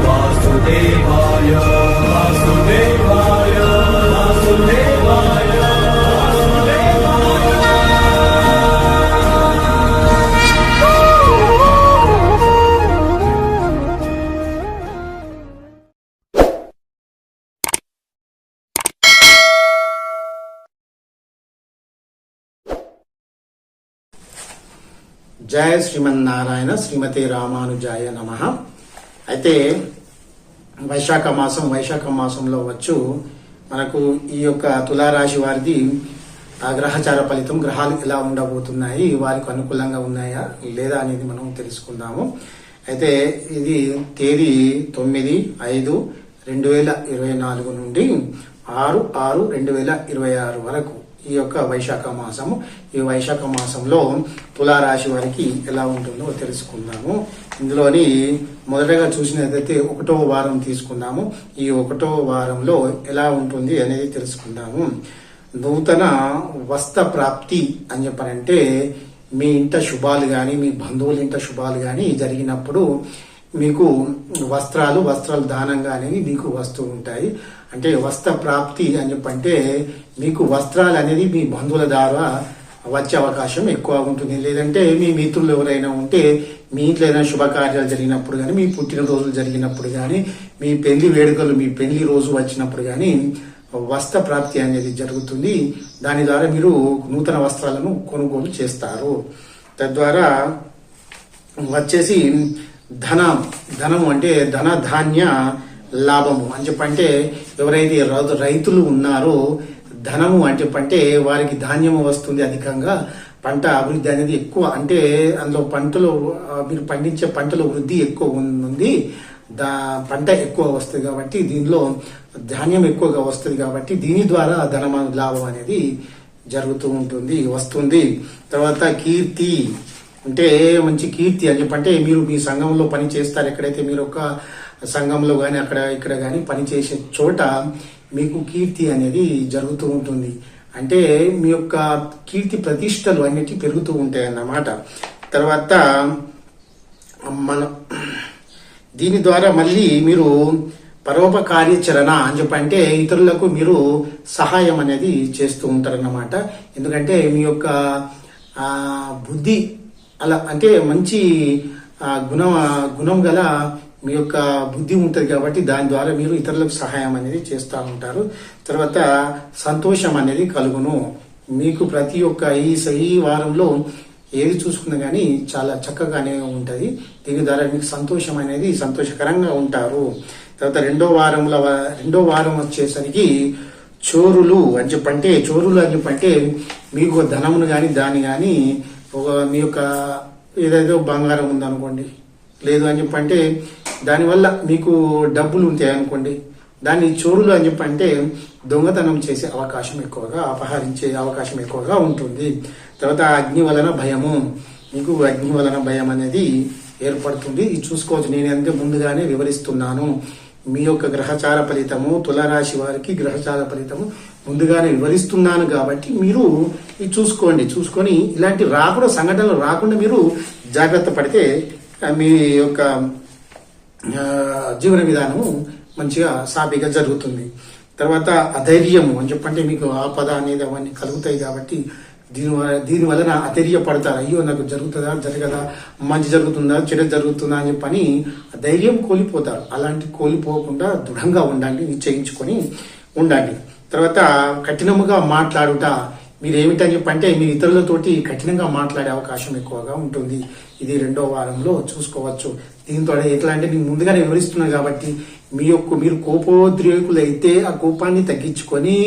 वासुदेवाय वासुदेवाय वासुदेवाय జయ శ్రీమన్నారాయణ శ్రీమతి రామానుజాయ నమః. అయితే వైశాఖ మాసంలో వచ్చు మనకు ఈ యొక్క తులారాశి వారిది గ్రహచార ఫలితం, గ్రహాలు ఎలా ఉండబోతున్నాయి, వారికి అనుకూలంగా ఉన్నాయా లేదా అనేది మనం తెలుసుకుందాము. అయితే ఇది తేదీ 9/5/2024 నుండి 6/6/2026 వరకు ఈ యొక్క వైశాఖ మాసము. ఈ వైశాఖ మాసంలో తులారాశి వారికి ఎలా ఉంటుందో తెలుసుకుందాము. ఇందులోని మొదటగా చూసినట్లయితే 1వ వారం తీసుకుందాము. ఈ 1వ వారంలో ఎలా ఉంటుంది అనేది తెలుసుకుందాము. నూతన వస్త్ర ప్రాప్తి అని చెప్పారంటే మీ ఇంట శుభాలు గాని, మీ బంధువుల ఇంట శుభాలు గాని జరిగినప్పుడు మీకు వస్త్రాలు దానంగా అనేవి మీకు వస్తూ ఉంటాయి. అంటే వస్త్ర ప్రాప్తి అని చెప్పంటే మీకు వస్త్రాలు అనేది మీ బంధువుల ద్వారా వచ్చే అవకాశం ఎక్కువ ఉంటుంది. లేదంటే మీ మిత్రులు ఎవరైనా ఉంటే మీ ఇంట్లో ఏదైనా శుభకార్యాలు జరిగినప్పుడు కానీ, మీ పుట్టినరోజులు జరిగినప్పుడు కానీ, మీ పెళ్లి వేడుకలు, మీ పెళ్లి రోజు వచ్చినప్పుడు కానీ వస్త్ర ప్రాప్తి అనేది జరుగుతుంది. దాని ద్వారా మీరు నూతన వస్త్రాలను కొనుగోలు చేస్తారు. తద్వారా వచ్చేసి ధనము అంటే ధాన్య లాభము అని చెప్పంటే ఎవరైతే రైతులు ఉన్నారో ధనము అని చెప్పంటే వారికి ధాన్యము వస్తుంది అధికంగా. పంట అభివృద్ధి అనేది ఎక్కువ, అంటే అందులో పంటలు మీరు పండించే పంటలో వృద్ధి ఎక్కువ ఉంది, పంట ఎక్కువ వస్తుంది కాబట్టి దీనిలో ధాన్యం ఎక్కువగా వస్తుంది కాబట్టి దీని ద్వారా ధన లాభం అనేది జరుగుతూ ఉంటుంది, వస్తుంది. తర్వాత కీర్తి అంటే మంచి కీర్తి అని చెప్పంటే మీరు మీ సంఘంలో పని చేస్తారు. ఎక్కడైతే మీరు ఒక సంఘంలో కానీ ఇక్కడ కానీ పనిచేసే చోట మీకు కీర్తి అనేది జరుగుతూ ఉంటుంది. అంటే మీ యొక్క కీర్తి ప్రతిష్టలు అన్నిటి పెరుగుతూ ఉంటాయి అన్నమాట. తర్వాత దీని ద్వారా మళ్ళీ మీరు పరోపకార్యాచరణ అని చెప్పంటే ఇతరులకు మీరు సహాయం అనేది చేస్తూ ఉంటారన్నమాట. ఎందుకంటే మీ యొక్క బుద్ధి అలా అంటే మంచి గుణం గల మీ యొక్క బుద్ధి ఉంటుంది కాబట్టి దాని ద్వారా మీరు ఇతరులకు సహాయం అనేది చేస్తూ ఉంటారు. తర్వాత సంతోషం అనేది కలుగును మీకు. ప్రతి ఒక్క ఈ వారంలో ఏది చూసుకున్నా కానీ చాలా చక్కగానే ఉంటది. దీని ద్వారా మీకు సంతోషం అనేది సంతోషకరంగా ఉంటారు. తర్వాత రెండో వారం వచ్చేసరికి చోరులు అని చెప్పంటే మీకు ధనమును కానీ దాన్ని కానీ మీ యొక్క ఏదైతే బంగారం ఉందనుకోండి, లేదు అని చెప్పంటే దానివల్ల మీకు డబ్బులు ఉంటాయి అనుకోండి, దాన్ని చోరులు అని చెప్పంటే దొంగతనం చేసే అవకాశం ఎక్కువగా, అపహరించే అవకాశం ఎక్కువగా ఉంటుంది. తర్వాత అగ్ని వలన భయము, మీకు అగ్ని వలన భయం అనేది ఏర్పడుతుంది. ఇది చూసుకోవచ్చు, నేను అంతే ముందుగానే వివరిస్తున్నాను. మీ యొక్క గ్రహచార ఫలితము, తులారాశి వారికి గ్రహచార ఫలితము ముందుగానే వివరిస్తున్నాను కాబట్టి మీరు ఇది చూసుకొని ఇలాంటి సంఘటనలు రాకుండా మీరు జాగ్రత్త పడితే మీ యొక్క జీవన విధానము మంచిగా సాఫీగా జరుగుతుంది. తర్వాత అధైర్యము అని చెప్పంటే మీకు ఆపద అనేది అవన్నీ కలుగుతాయి కాబట్టి దీని వలన అధైర్యపడతారు. అయ్యో నాకు జరుగుతుందా జరగదా, మంచి జరుగుతుందా చెడు జరుగుతుందా అని చెప్పని ధైర్యం కోల్పోతారు. అలాంటి కోల్పోకుండా దృఢంగా ఉండండి, నిశ్చయించుకొని ఉండండి. తర్వాత కఠినముగా మాట్లాడుట, మీరు ఏమిటని చెప్పంటే మీరు ఇతరులతోటి కఠినంగా మాట్లాడే అవకాశం ఎక్కువగా ఉంటుంది. ఇది రెండో వారంలో చూసుకోవచ్చు. దీంతో ఎట్లా అంటే నేను ముందుగానే వివరిస్తున్నాను కాబట్టి మీరు కోపోద్రేకులైతే ఆ కోపాన్ని తగ్గించుకొని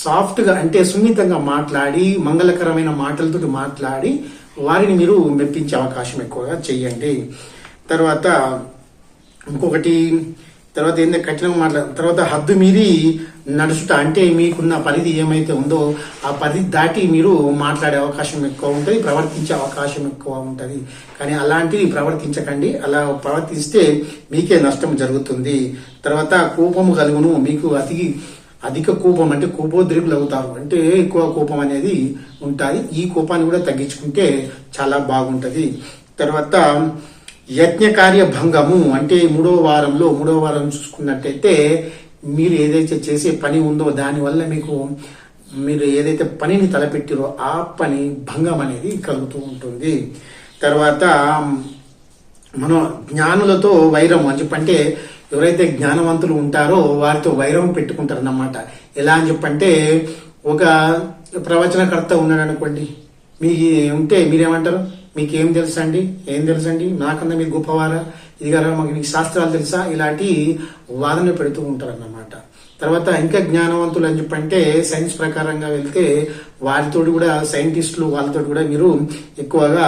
సాఫ్ట్ గా అంటే సున్నితంగా మాట్లాడి మంగళకరమైన మాటలతో మాట్లాడి వారిని మీరు మెప్పించే అవకాశం ఎక్కువగా చెయ్యండి. తర్వాత ఇంకొకటి ఏంటంటే కఠినంగా తర్వాత హద్దు మీరి నడుచుట, అంటే మీకున్న పరిధి ఏమైతే ఉందో ఆ పరిధి దాటి మీరు మాట్లాడే అవకాశం ఎక్కువ ఉంటుంది, ప్రవర్తించే అవకాశం ఎక్కువ ఉంటుంది. కానీ అలాంటివి ప్రవర్తించకండి. అలా ప్రవర్తిస్తే మీకే నష్టం జరుగుతుంది. తర్వాత కోపము కలుగును, మీకు అధిక కోపం అంటే కోపోద్రేకులు అవుతారు, అంటే ఎక్కువ కోపం అనేది ఉంటాయి. ఈ కోపాన్ని కూడా తగ్గించుకుంటే చాలా బాగుంటది. తర్వాత యజ్ఞ కార్య భంగము అంటే మూడవ వారం చూసుకున్నట్టయితే మీరు ఏదైతే చేసే పని ఉందో దానివల్ల మీరు ఏదైతే పనిని తలపెట్టిరో ఆ పని భంగం అనేది కలుగుతూ ఉంటుంది. తర్వాత మనం జ్ఞానులతో వైరం అని చెప్పంటే ఎవరైతే జ్ఞానవంతులు ఉంటారో వారితో వైరం పెట్టుకుంటారు అన్నమాట. ఎలా అని చెప్పంటే ఒక ప్రవచనకర్త ఉన్నాడు అనుకోండి, మీకు ఉంటే మీరేమంటారు, మీకేం తెలుసండి, ఏం తెలుసండి, నాకన్నా మీరు గొప్పవారా, ఇది కదా మాకు మీకు శాస్త్రాలు తెలుసా, ఇలాంటి వాదన పెడుతూ ఉంటారు అన్నమాట. తర్వాత ఇంకా జ్ఞానవంతులు అని చెప్పంటే సైన్స్ ప్రకారంగా వెళ్తే వారితో కూడా సైంటిస్టులు వాళ్ళతో కూడా మీరు ఎక్కువగా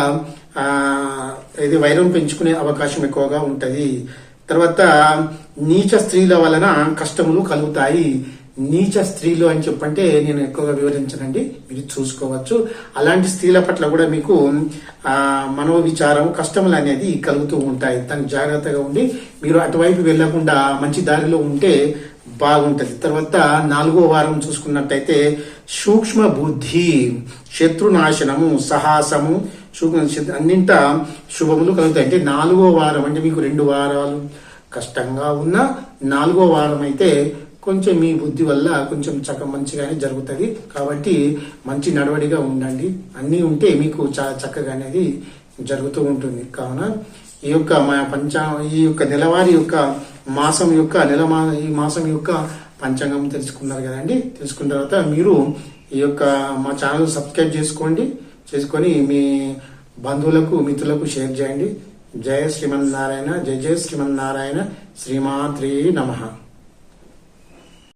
ఇది వైరం పెంచుకునే అవకాశం ఎక్కువగా ఉంటది. తర్వాత నీచ స్త్రీల వలన కష్టములు కలుగుతాయి. నీచ స్త్రీలు అని చెప్పంటే నేను ఎక్కువగా వివరించనండి, మీరు చూసుకోవచ్చు. అలాంటి స్త్రీల పట్ల కూడా మీకు మనోవిచారం కష్టములు అనేది కలుగుతూ ఉంటాయి. దానికి జాగ్రత్తగా ఉండి మీరు అటువైపు వెళ్లకుండా మంచి దారిలో ఉంటే బాగుంటది. తర్వాత 4వ వారం చూసుకున్నట్టయితే సూక్ష్మ బుద్ధి, శత్రునాశనము, సాహసము, అన్నింట శుభములు కలుగుతాయి. అంటే 4వ వారం అంటే మీకు 2 వారాలు కష్టంగా ఉన్న 4వ వారం అయితే కొంచెం మీ బుద్ధి వల్ల కొంచెం మంచిగానే జరుగుతుంది. కాబట్టి మంచి నడవడిగా ఉండండి, అన్నీ ఉంటే మీకు చాలా చక్కగా అనేది జరుగుతూ ఉంటుంది. కావున ఈ యొక్క నెలవారి యొక్క మాసం యొక్క ఈ మాసం యొక్క పంచాంగం తెలుసుకున్నారు కదండి. తెలుసుకున్న తర్వాత మీరు ఈ యొక్క మా ఛానల్ సబ్స్క్రైబ్ చేసుకొని మీ బంధువులకు మిత్రులకు షేర్ చేయండి. జయ శ్రీమన్నారాయణ, జయ జయ శ్రీమన్నారాయణ, శ్రీమాత్రే నమః.